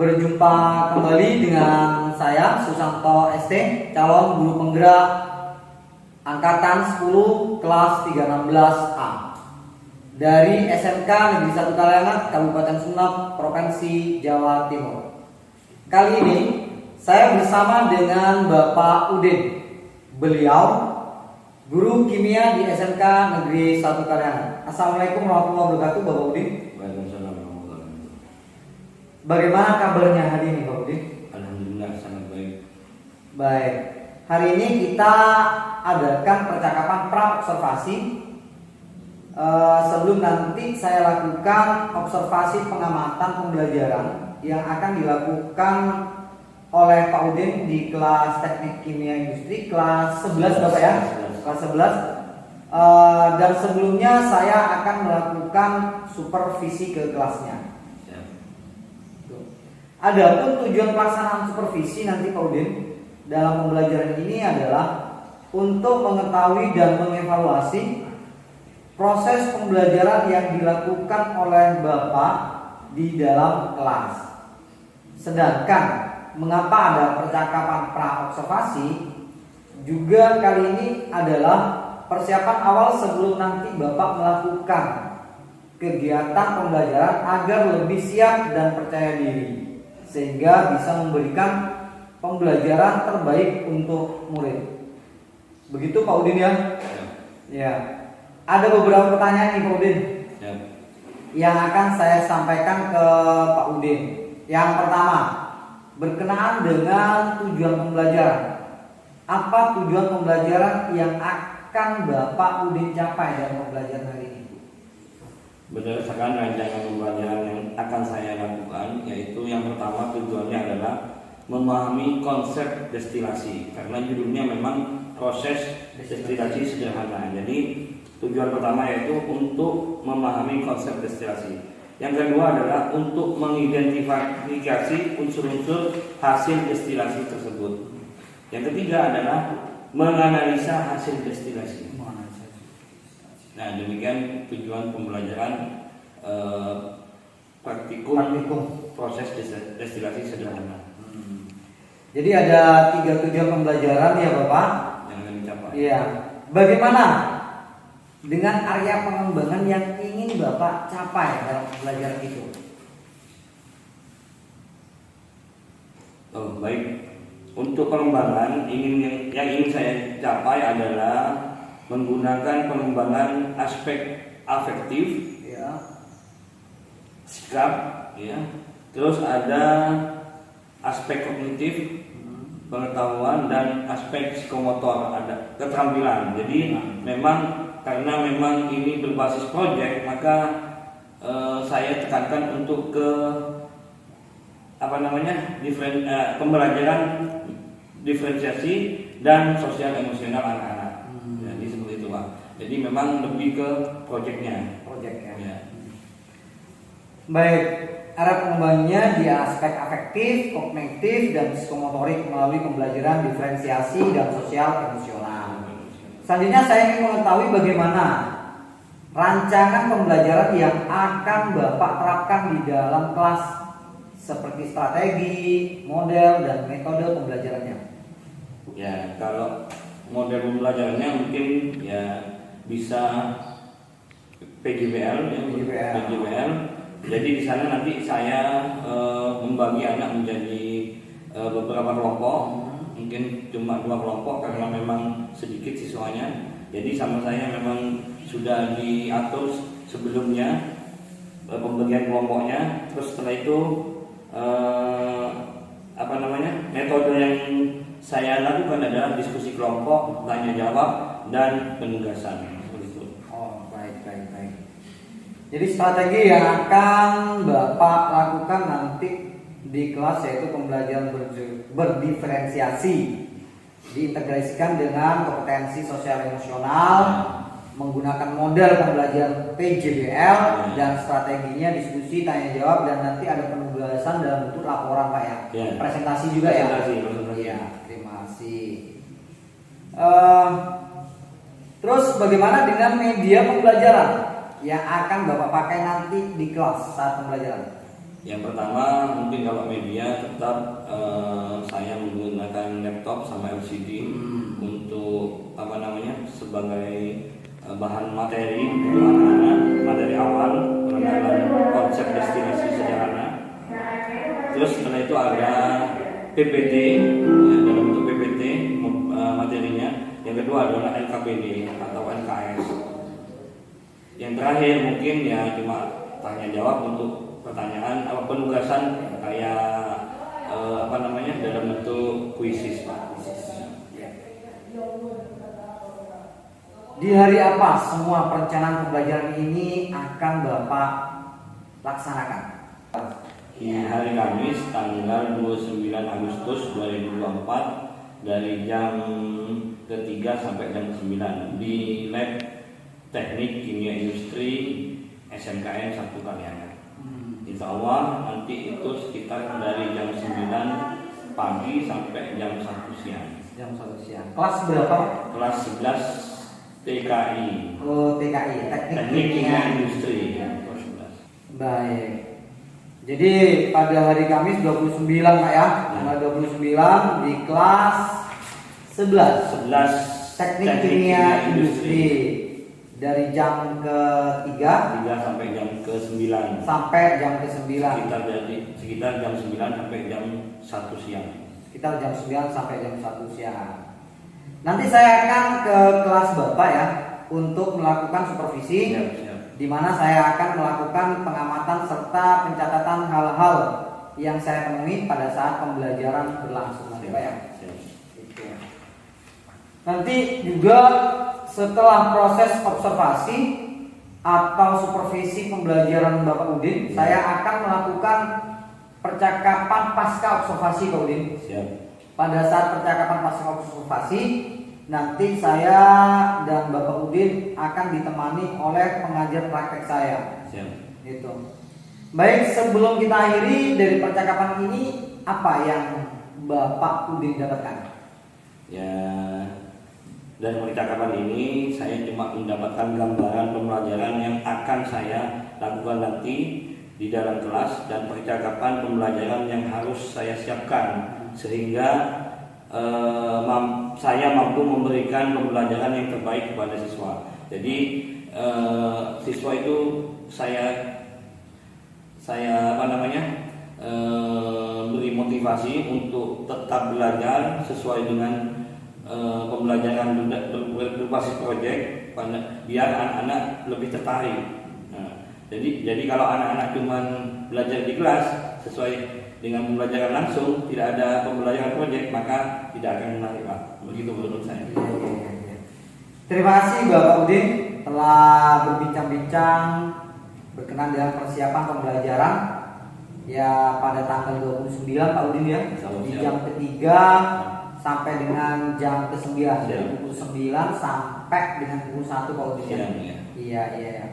Berjumpa kembali dengan saya Susanto ST, calon guru penggerak angkatan 10 kelas 316A dari SMK Negeri 1 Kaliangat, Kabupaten Sumeneb, Provinsi Jawa Timur. Kali ini saya bersama dengan Bapak Udin. Beliau guru kimia di SMK Negeri 1 Kaliangat. Assalamualaikum warahmatullahi wabarakatuh, Bapak Udin. Bagaimana kabarnya hari ini, Pak Udin? Alhamdulillah sangat baik. Baik. Hari ini kita adakan percakapan pra-observasi. Sebelum nanti saya lakukan observasi pengamatan pembelajaran yang akan dilakukan oleh Pak Udin di kelas Teknik Kimia Industri kelas 11, Bapak ya? Kelas 11. Dan sebelumnya saya akan melakukan supervisi ke kelasnya. Adapun tujuan pelaksanaan supervisi nanti Pak Udin dalam pembelajaran ini adalah untuk mengetahui dan mengevaluasi proses pembelajaran yang dilakukan oleh Bapak di dalam kelas. Sedangkan mengapa ada percakapan pra-observasi juga kali ini adalah persiapan awal sebelum nanti Bapak melakukan kegiatan pembelajaran agar lebih siap dan percaya diri, sehingga bisa memberikan pembelajaran terbaik untuk murid. Begitu Pak Udin ya? Ya. Ada beberapa pertanyaan nih Pak Udin yang akan saya sampaikan ke Pak Udin. Yang pertama, berkenaan dengan tujuan pembelajaran. Apa tujuan pembelajaran yang akan Bapak Udin capai dalam pembelajaran hari ini? Berdasarkan rancangan pembelajaran yang akan saya lakukan, yaitu yang pertama tujuannya adalah memahami konsep destilasi, karena judulnya memang proses destilasi sederhana. Jadi tujuan pertama yaitu untuk memahami konsep destilasi. Yang kedua adalah untuk mengidentifikasi unsur-unsur hasil destilasi tersebut. Yang ketiga adalah menganalisa hasil destilasi. Nah, demikian tujuan pembelajaran praktikum proses destilasi sederhana. Jadi ada 3 tujuan pembelajaran ya Bapak yang akan dicapai. Iya. Bagaimana dengan area pengembangan yang ingin Bapak capai dalam pembelajaran itu? Oh, baik. Untuk pengembangan yang ingin saya capai adalah menggunakan pengembangan aspek afektif, ya, sikap, ya. Terus ada aspek kognitif, pengetahuan, dan aspek psikomotor, ada keterampilan. Jadi karena memang ini berbasis proyek, maka saya tekankan untuk ke pembelajaran diferensiasi dan sosial emosional anak-anak. Jadi seperti itu Pak. Jadi memang lebih ke proyeknya. Ya. Baik, arah pengembangannya di aspek afektif, kognitif, dan psikomotorik melalui pembelajaran diferensiasi dan sosial emosional. Selanjutnya saya ingin mengetahui bagaimana rancangan pembelajaran yang akan Bapak terapkan di dalam kelas, seperti strategi, model, dan metode pembelajarannya. Ya, kalau model pembelajarannya mungkin ya bisa PJBL. Jadi di sana nanti saya membagi anak menjadi beberapa kelompok, mungkin cuma 2 kelompok karena memang sedikit siswanya. Jadi sama saya memang sudah diatur sebelumnya pembagian kelompoknya. Terus setelah itu metode yang saya lakukan adalah diskusi kelompok, tanya jawab, dan penugasan. Seperti itu. Oh, baik. Jadi strategi yang akan Bapak lakukan nanti di kelas yaitu pembelajaran berdiferensiasi, diintegrasikan dengan kompetensi sosial emosional, menggunakan model pembelajaran PJBL, dan strateginya diskusi, tanya jawab, dan nanti ada penugasan dalam bentuk laporan Pak ya. Presentasi juga ya. Iya, terima kasih. Terus bagaimana dengan media pembelajaran yang akan Bapak pakai nanti di kelas saat pembelajaran? Yang pertama mungkin kalau media tetap saya menggunakan laptop sama LCD untuk sebagai bahan materi untuk anak-anak, materi awal pengenalan konsep destinasi sederhana. Terus setelah itu ada PPT, ya, dalam bentuk PPT materinya. Yang kedua adalah LKPD atau LKS. Yang terakhir mungkin ya cuma tanya jawab untuk pertanyaan penugasan kayak dalam bentuk kuisis, Pak. Di hari apa semua perencanaan pembelajaran ini akan Bapak laksanakan? Di hari Kamis tanggal 29 Agustus 2024 dari jam ke-3 sampai jam ke-9 di Lab Teknik Kimia Industri SMKN 1 Kaliangan. Insya Allah nanti itu sekitar dari jam 9 pagi sampai jam 1 siang. Jam 1 siang. Kelas berapa? Kelas 11 TKI. Oh, TKI, Teknik Kimia Industri. Kelas 11. Baik. Jadi pada hari Kamis 29 Pak ya, tanggal 29 di kelas 11 Teknik Kimia Industri dari jam ke-3 sampai jam ke-9. Sampai jam ke-9. Sekitar jam 9 sampai jam 1 siang. Sekitar jam 9 sampai jam 1 siang. Nanti saya akan ke kelas Bapak ya untuk melakukan supervisi. Di mana saya akan melakukan pengamatan serta pencatatan hal-hal yang saya temui pada saat pembelajaran berlangsung nanti Pak ya. Nanti juga setelah proses observasi atau supervisi pembelajaran Bapak Udin, saya akan melakukan percakapan pasca observasi Pak Udin. Pada saat percakapan pasca observasi, nanti saya dan Bapak Udin akan ditemani oleh pengajar praktek saya. Gitu. Baik, sebelum kita akhiri dari percakapan ini, apa yang Bapak Udin dapatkan? Ya, dari percakapan ini saya cuma mendapatkan gambaran pembelajaran yang akan saya lakukan nanti di dalam kelas dan percakapan pembelajaran yang harus saya siapkan sehingga saya mampu memberikan pembelajaran yang terbaik kepada siswa. Jadi siswa itu saya beri motivasi untuk tetap belajar sesuai dengan pembelajaran berbasis proyek biar anak-anak lebih tertarik. Jadi kalau anak-anak cuma belajar di kelas sesuai dengan pembelajaran langsung, tidak ada pembelajaran proyek, maka tidak akan menarik, Pak. Begitu menurut saya. Terima kasih Bapak Udin telah berbincang-bincang berkenan dengan persiapan pembelajaran ya pada tanggal 29 Pak Udin ya, di jam ketiga sampai dengan jam ke-9 dari pukul 9 sampai dengan pukul 1 Pak Udin ya. Iya.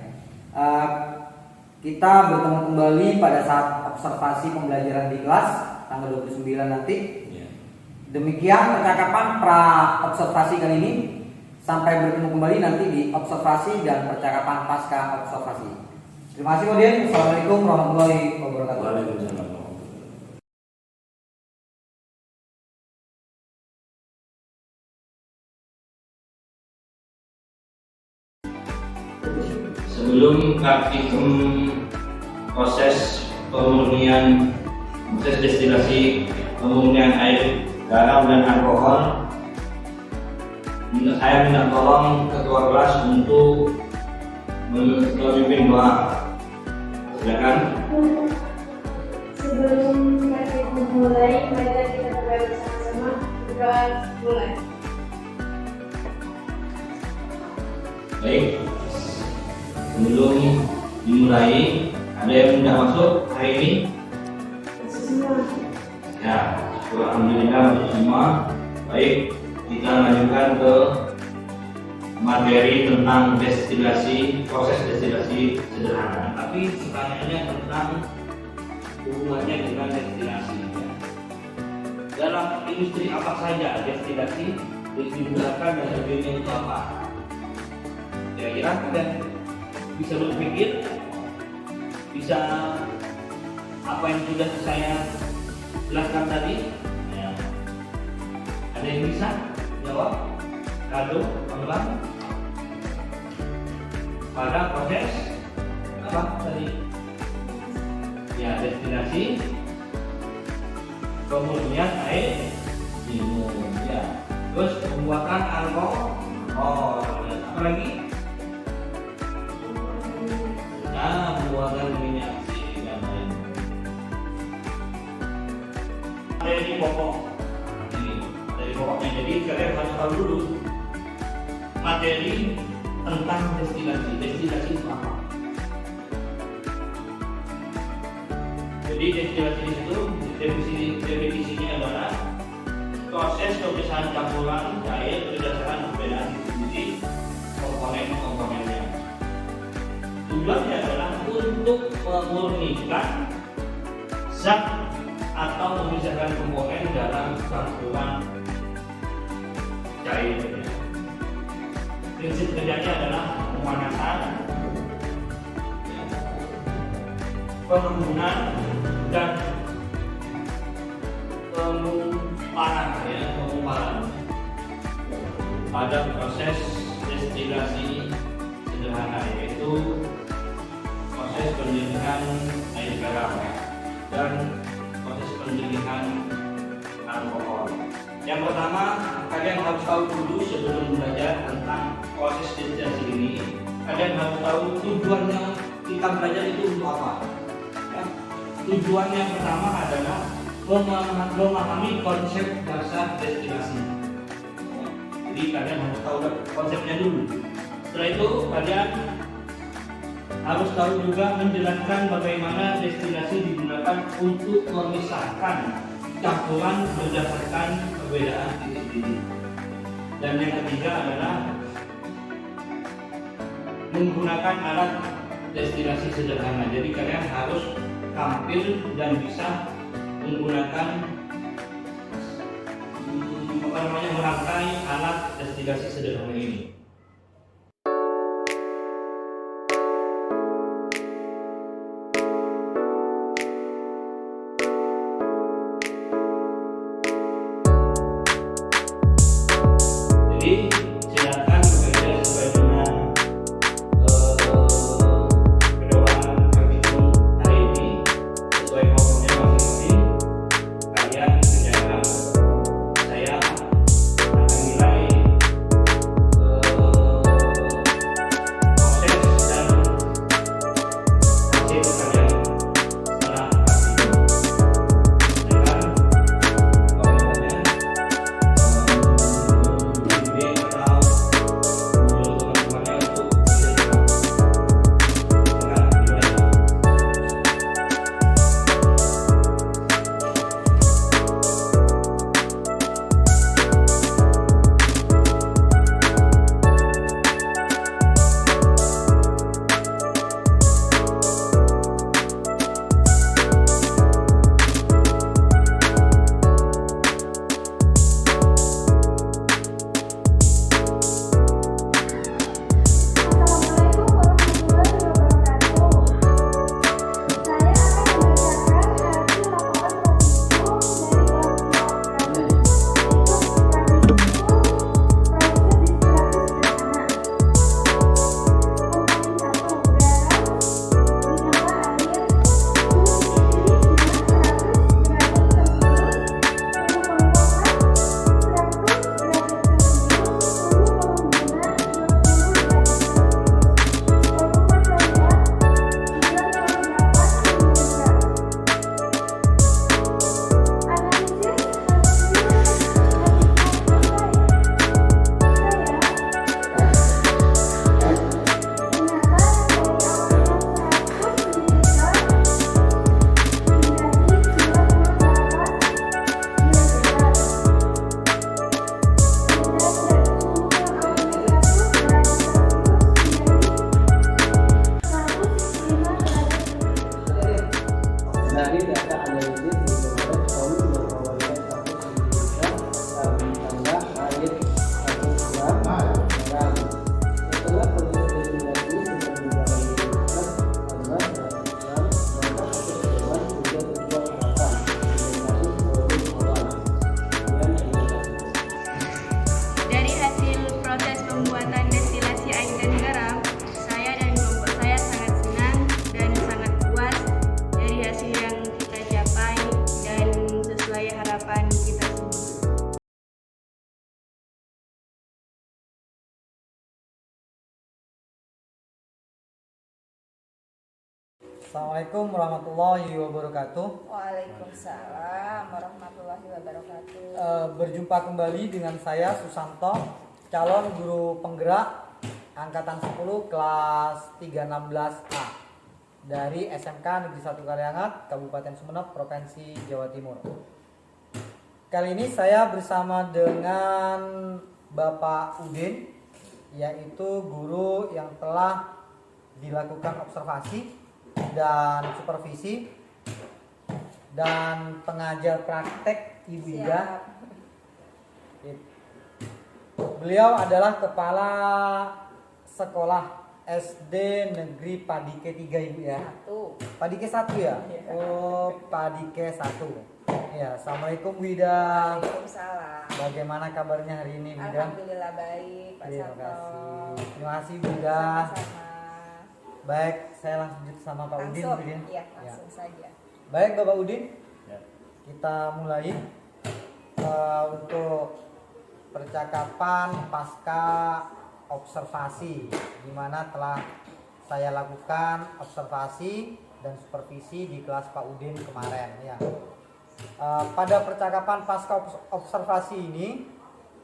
Kita bertemu kembali pada saat observasi pembelajaran di kelas tanggal 29 nanti. Demikian percakapan pra observasi kali ini. Sampai bertemu kembali nanti di observasi dan percakapan pasca observasi. Terima kasih Udin. Assalamualaikum warahmatullahi wabarakatuh. Waalaikumsalam. Sebelum praktikum proses destilasi pemurnian air, garam dan alkohol, saya minta tolong ketua kelas untuk memimpin doa. Silakan. Sebelum kita mulai, mari kita berdoa bersama-sama. Berdoa mulai. Baik. Sebelum dimulai, ada yang tidak masuk hari ini? Semua. Ya, alhamdulillah untuk semua. Baik, kita lanjutkan ke materi tentang destilasi, proses destilasi sederhana. Tapi pertanyaannya tentang hubungannya dengan destilasi. Dalam industri apa saja destilasi digunakan dan tujuannya untuk apa? Kira-kira kalian bisa berpikir, bisa apa yang sudah saya jelaskan tadi? Ya. Ada yang bisa jawab? Lalu pengulang pada proses apa tadi? Ya, destinasi, kemudian air minum, ya. Terus pembuatan alkohol, apa lagi? Nah, pembuatan minyak dan lain. Materi pokok. Ini materi pokoknya. Jadi kalian harus tahu dulu materi tentang destilasi. Destilasi itu apa? Jadi destilasi itu definisinya adalah proses pemisahan campuran cair berdasarkan perbedaan distribusi komponen-komponennya. Tujuannya adalah untuk memurnikan zat atau memisahkan komponen dalam campuran cair. Prinsip kerjanya adalah pemanasan, pengembunan, dan pengumpalan pada proses destilasi sederhana, yaitu proses pendinginan air garam dan proses pendinginan alkohol. Yang pertama, kalian harus tahu dulu sebelum belajar tentang proses destilasi ini, kalian harus tahu tujuannya kita belajar itu untuk apa. Ya. Tujuan yang pertama adalah memahami konsep dasar destilasi. Jadi kalian harus tahu konsepnya dulu. Setelah itu kalian harus tahu juga menjelaskan bagaimana destilasi digunakan untuk memisahkan campuran berdasarkan perbedaan titik-titik. Dan yang ketiga adalah menggunakan alat destilasi sederhana. Jadi kalian harus tampil dan bisa menggunakan merangkai alat destilasi sederhana ini. Jadi silakan bekerja sesuai dengan pedoman kapitul hari ini sesuai pokoknya masing-masing. Kalian kerjakan, saya akan nilai proses dan hasil kalian setelah praktik. Dengan pokoknya bimbing atau menyuruh teman-temannya untuk mengerjakan dengan pribadi. Dari data analisis di kemarin POM memperoleh status ditambah air 1 gram garam. Setelah proses destilasi sudah dibarang diikat tambah 100 gram, maka satu keluar sudah Assalamualaikum warahmatullahi wabarakatuh. Waalaikumsalam warahmatullahi wabarakatuh. Berjumpa kembali dengan saya Susanto, calon guru penggerak angkatan 10 kelas 316A dari SMK Negeri 1 Kaliangat, Kabupaten Sumeneb, Provinsi Jawa Timur. Kali ini saya bersama dengan Bapak Udin, yaitu guru yang telah dilakukan observasi dan supervisi dan pengajar praktek Ibu Ida. Beliau adalah kepala sekolah SD Negeri Padike 3 Ibu ya. Padike 1 ya? Oh, Padike 1. Ya, Assalamualaikum Bu Ida. Waalaikumsalam. Bagaimana kabarnya hari ini Bu Ida? Alhamdulillah baik, Pak Terima Santo. kasih. Terima kasih Bu Ida. Sama-sama. Baik, saya langsung sama Pak Udin Langsung, Bu Udin. iya langsung saja. Baik Bapak Udin, Ya. kita mulai untuk percakapan pasca observasi, di mana telah saya lakukan observasi dan supervisi di kelas Pak Udin kemarin ya. Pada percakapan pasca observasi ini,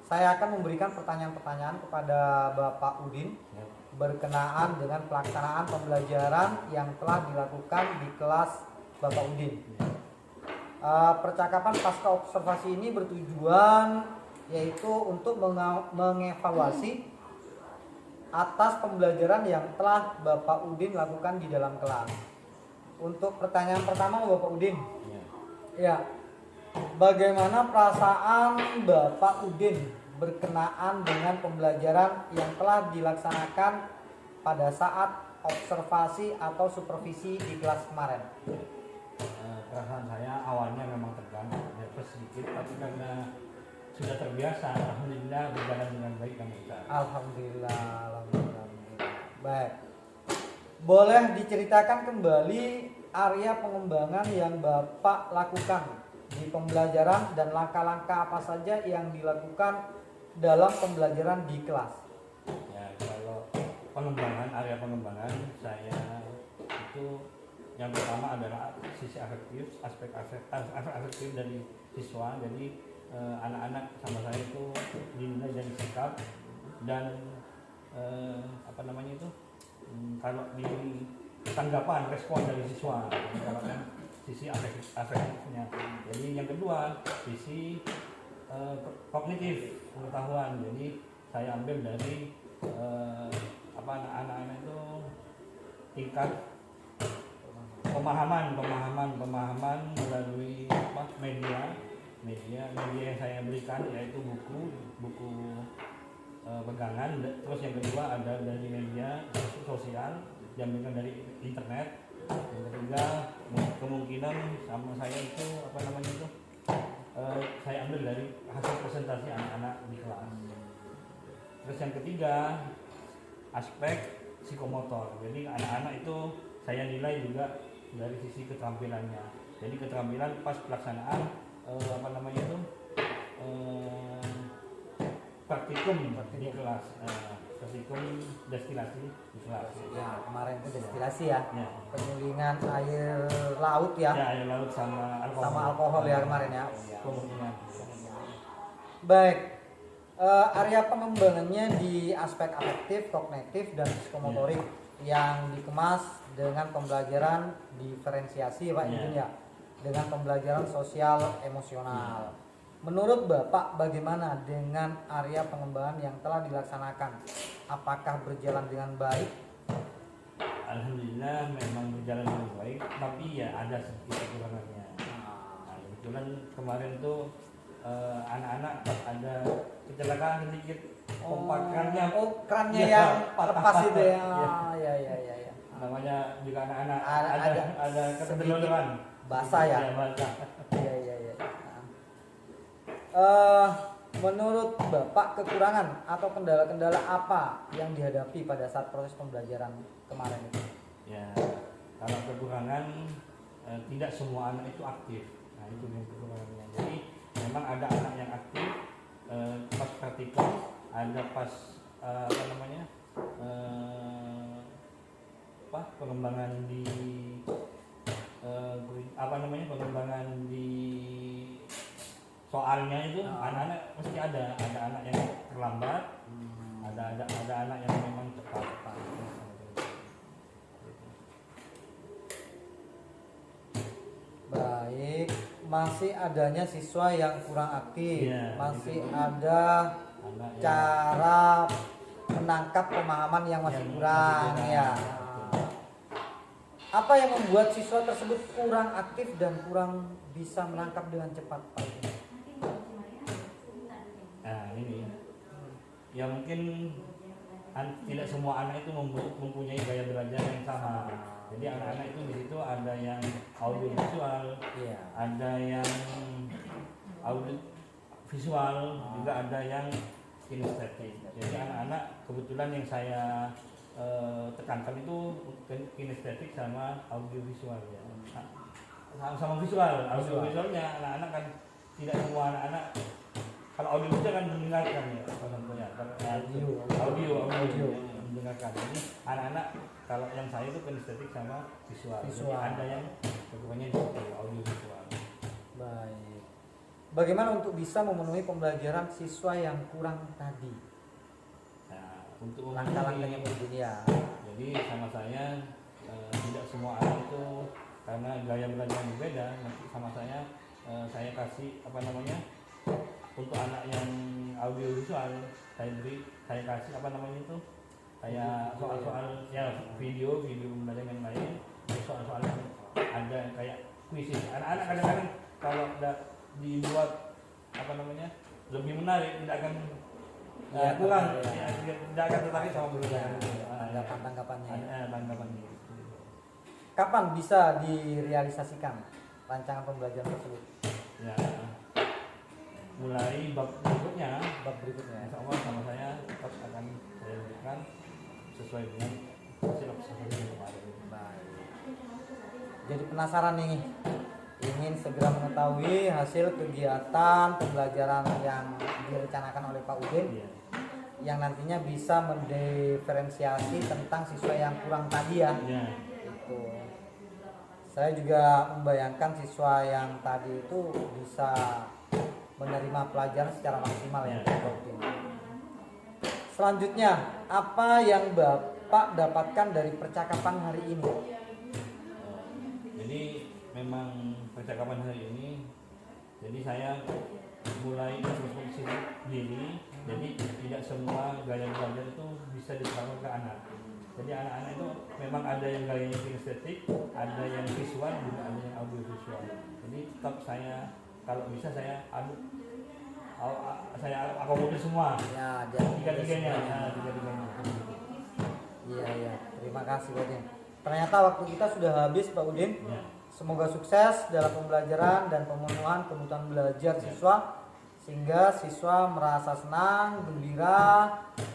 saya akan memberikan pertanyaan-pertanyaan kepada Bapak Udin berkenaan dengan pelaksanaan pembelajaran yang telah dilakukan di kelas Bapak Udin. Percakapan pasca observasi ini bertujuan yaitu untuk mengevaluasi atas pembelajaran yang telah Bapak Udin lakukan di dalam kelas. Untuk pertanyaan pertama Bapak Udin, ya, bagaimana perasaan Bapak Udin berkenaan dengan pembelajaran yang telah dilaksanakan pada saat observasi atau supervisi di kelas kemarin? Perasaan saya awalnya memang tegang, nervous sedikit, tapi karena sudah terbiasa, alhamdulillah berjalan dengan baik dan lancar. Alhamdulillah, alhamdulillah. Baik. Boleh diceritakan kembali area pengembangan yang Bapak lakukan di pembelajaran dan langkah-langkah apa saja yang dilakukan dalam pembelajaran di kelas? Ya, kalau area pengembangan saya itu yang pertama adalah sisi afektif, aspek afektif dari siswa. Jadi anak-anak sama saya itu dinilai dari sikap dan kalau di tanggapan respon dari siswa, kalau kan sisi afektifnya. Jadi yang kedua sisi kognitif pengetahuan. Jadi saya ambil dari anak-anak itu tingkat pemahaman melalui media yang saya berikan, yaitu buku pegangan. Terus yang kedua ada dari media sosial yang berikan dari internet. Yang ketiga kemungkinan sama saya itu saya ambil dari hasil presentasi anak-anak di kelas. Terus yang ketiga aspek psikomotor. Jadi anak-anak itu saya nilai juga dari sisi keterampilannya. Jadi keterampilan pas pelaksanaan praktikum di kelas, praktikum destilasi di kelas. Ya, kemarin itu destilasi ya. Ya. Penyulingan air laut ya. Ya, air laut sama Alkohol ya kemarin ya. Kemungkinan. Baik. Area pengembangannya di aspek afektif, kognitif dan psikomotorik yang dikemas dengan pembelajaran diferensiasi Pak Udin ya. Dengan pembelajaran sosial emosional. Menurut Bapak bagaimana dengan area pengembangan yang telah dilaksanakan? Apakah berjalan dengan baik? Alhamdulillah memang berjalan dengan baik, tapi ya ada sedikit kekurangannya. Nah, kebetulan kemarin tuh anak-anak ada kecelakaan sedikit, kerannya yang lepas itu ya. Ya. Namanya juga anak-anak Ada ada keterlaluan. basah ya. Ya, basah. Iya. Menurut Bapak kekurangan atau kendala-kendala apa yang dihadapi pada saat proses pembelajaran kemarin itu? Ya, kalau kekurangan tidak semua anak itu aktif. Nah, itu yang kekurangannya. Jadi memang ada anak yang aktif pas praktikum, ada pas pengembangan di pengembangan di soalnya itu anak-anak mesti ada anak yang terlambat, ada anak yang memang cepat. Baik, masih adanya siswa yang kurang aktif, Iya, masih gitu. ada Anak yang cara menangkap pemahaman yang masih Yang kurang masih kurang. ya. Apa yang membuat siswa tersebut kurang aktif dan kurang bisa menangkap dengan cepat, Pak? Nah ini ya mungkin tidak semua anak itu mempunyai gaya belajar yang sama. Jadi anak-anak itu di situ ada yang audio visual, Iya. ada yang audio visual, juga ada yang kinestetik. Jadi anak-anak kebetulan yang saya tekankan itu kinestetik sama audio visual ya. Sama visual, audio visualnya anak-anak kan tidak semua anak-anak. Kalau audio visual kan mendengarkan ya, contohnya audio mendengarkan. Jadi anak-anak kalau yang saya itu kinestetik sama visual. Jadi ada yang keduanya seperti audio visual. Baik. Bagaimana untuk bisa memenuhi pembelajaran siswa yang kurang tadi? Nah, untuk Langkah-langkahnya begini ya. Jadi sama saya tidak semua anak itu karena gaya belajar yang berbeda. Nanti sama saya kasih untuk anak yang audio visual saya kasih kayak soal-soal ya video pembelajaran yang lain, soal-soal yang ada kayak kuisis. Anak-anak kadang-kadang kalau dibuat lebih menarik tidak akan kurang, tidak akan tertarik sama belajar. Tanggapannya. Tanggapannya. Kapan bisa direalisasikan rancangan pembelajaran tersebut? Ya, mulai bab berikutnya, insya Allah sama saya tetap akan saya berikan sesuai dengan hasil observasi yang kemarin. Baik. Jadi penasaran nih, ingin segera mengetahui hasil kegiatan pembelajaran yang direncanakan oleh Pak Udin, Iya. yang nantinya bisa mendiferensiasi tentang siswa yang kurang tadi ya. Ya, Itu. Saya juga membayangkan siswa yang tadi itu bisa menerima pelajaran secara maksimal ya. Selanjutnya, apa yang Bapak dapatkan dari percakapan hari ini? jadi memang percakapan hari ini, jadi saya mulai introspeksi diri. Jadi tidak semua gaya belajar itu bisa diterapkan ke anak. Jadi anak-anak itu memang ada yang gayanya kinestetik, ada yang visual, juga ada yang audio visual. Jadi tetap saya kalau bisa saya akomodir semua. Ya, jadi Tiga-tiganya. Iya. Terima kasih Pak Udin. Ternyata waktu kita sudah habis Pak Udin. Ya. Semoga sukses dalam pembelajaran dan pemenuhan kebutuhan belajar siswa, sehingga siswa merasa senang, gembira,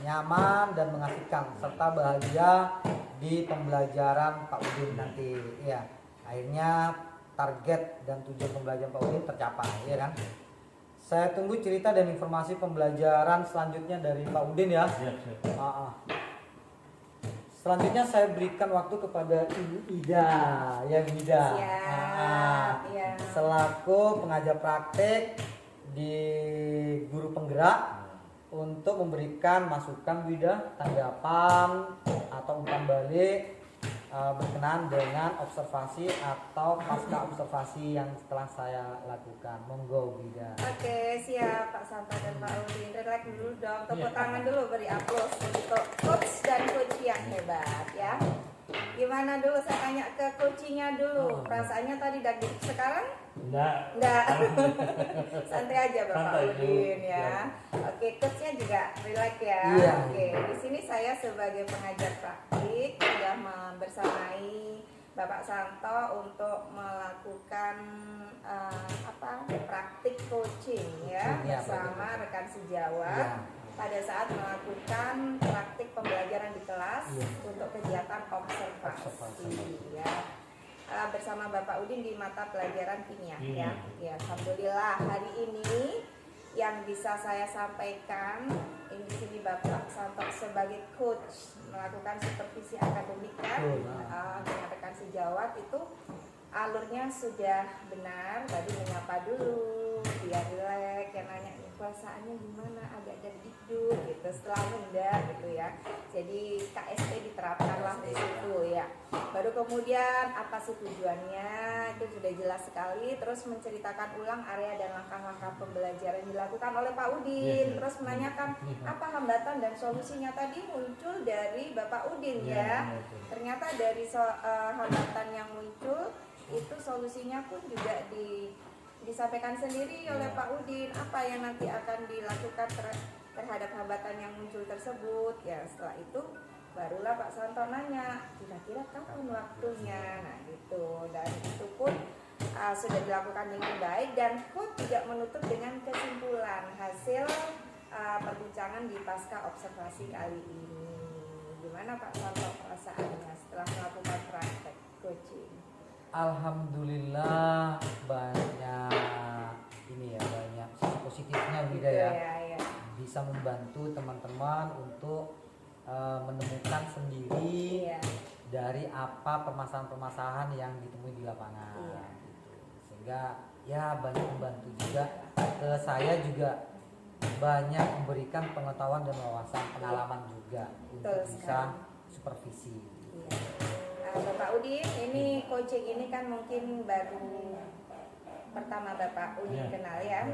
nyaman dan mengasihkan serta bahagia di pembelajaran Pak Udin nanti. Ya, akhirnya target dan tujuan pembelajaran Pak Udin tercapai, ya kan? Saya tunggu cerita dan informasi pembelajaran selanjutnya dari Pak Udin ya. Siap. Selanjutnya saya berikan waktu kepada Ibu Ida, ya Bu Ida. Siap, ya. Selaku pengajar praktek di guru penggerak untuk memberikan masukan Bu Ida, tanggapan atau umpan balik berkenaan dengan observasi atau pasca observasi yang telah saya lakukan. Monggo Bu Ida. Oke, siap Pak Santo dan Pak Udin. Relax dulu dong, tepuk tangan dulu, beri aplaus untuk coach dan coach yang hebat ya. Gimana dulu, saya tanya ke coachingnya dulu. Perasaannya tadi daging, sekarang? Enggak. Santai aja Bapak Santai, Udin Bu. ya. Oke, coachnya juga relax ya. Iya. Oke, di sini saya sebagai pengajar praktik sudah bersamai Bapak Santo untuk melakukan praktik coaching ya Iya, bersama rekan sejawat. Iya. Pada saat melakukan praktik pembelajaran di kelas Iya. untuk kegiatan observasi ya. Bersama Bapak Udin di mata pelajaran kimia ya. Ya, alhamdulillah hari ini yang bisa saya sampaikan ini di sini Bapak Santo sebagai coach melakukan supervisi akademik kan dengan rekan sejawat itu alurnya sudah benar. Tadi menyapa dulu, biar rileks, yang nanya perasaannya gimana, agak degduk gitu setelah nunda gitu ya. Jadi KSP diterapkanlah di situ ya. Baru kemudian apa sih tujuannya, itu sudah jelas sekali. Terus menceritakan ulang area dan langkah-langkah pembelajaran yang dilakukan oleh Pak Udin. Terus menanyakan apa hambatan dan solusinya, tadi muncul dari Bapak Udin ya. Ternyata dari hambatan yang muncul itu solusinya pun juga disampaikan sendiri oleh Pak Udin, apa yang nanti akan dilakukan terhadap hambatan yang muncul tersebut ya. Setelah itu barulah Pak Santo nanya kira-kira kapan waktunya, nah gitu. Dan itu pun sudah dilakukan dengan baik, dan coach juga menutup dengan kesimpulan hasil perbincangan di pasca observasi kali ini. Gimana Pak Santo perasaannya setelah melakukan praktek coaching? Alhamdulillah banyak ini ya, banyak sisi positifnya Wida ya. Bisa membantu teman-teman untuk menemukan sendiri dari apa permasalahan-permasalahan yang ditemui di lapangan gitu. Sehingga ya banyak membantu juga ke saya juga, banyak memberikan pengetahuan dan wawasan pengalaman juga untuk bisa supervisi. Bapak Udin, ini coaching ini kan mungkin baru pertama Bapak Udin kenal ya.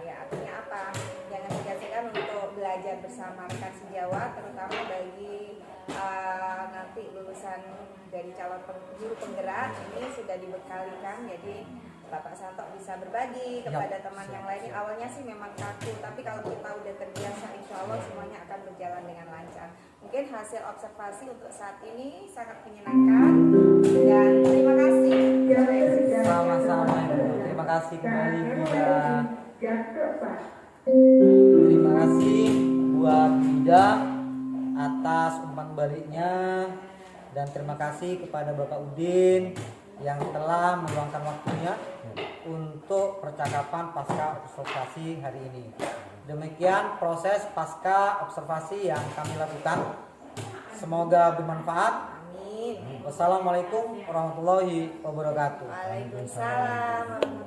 Ya artinya apa? Jangan digagalkan untuk belajar bersama rekan sejawat, terutama bagi nanti lulusan dari calon guru penggerak ini sudah dibekalikan. Jadi Bapak Santo bisa berbagi kepada teman yang lainnya. Awalnya sih memang kaku, tapi kalau kita udah terbiasa, insya Allah semuanya akan berjalan dengan lancar. Mungkin hasil observasi untuk saat ini sangat menyenangkan, dan terima kasih. Sama-sama Ibu, terima kasih kembali Wida. Terima kasih buat Wida atas umpan baliknya, dan terima kasih kepada Bapak Udin yang telah meluangkan waktunya untuk percakapan pasca observasi hari ini. Demikian proses pasca observasi yang kami lakukan. Semoga bermanfaat. Amin. Wassalamualaikum warahmatullahi wabarakatuh. Waalaikumsalam.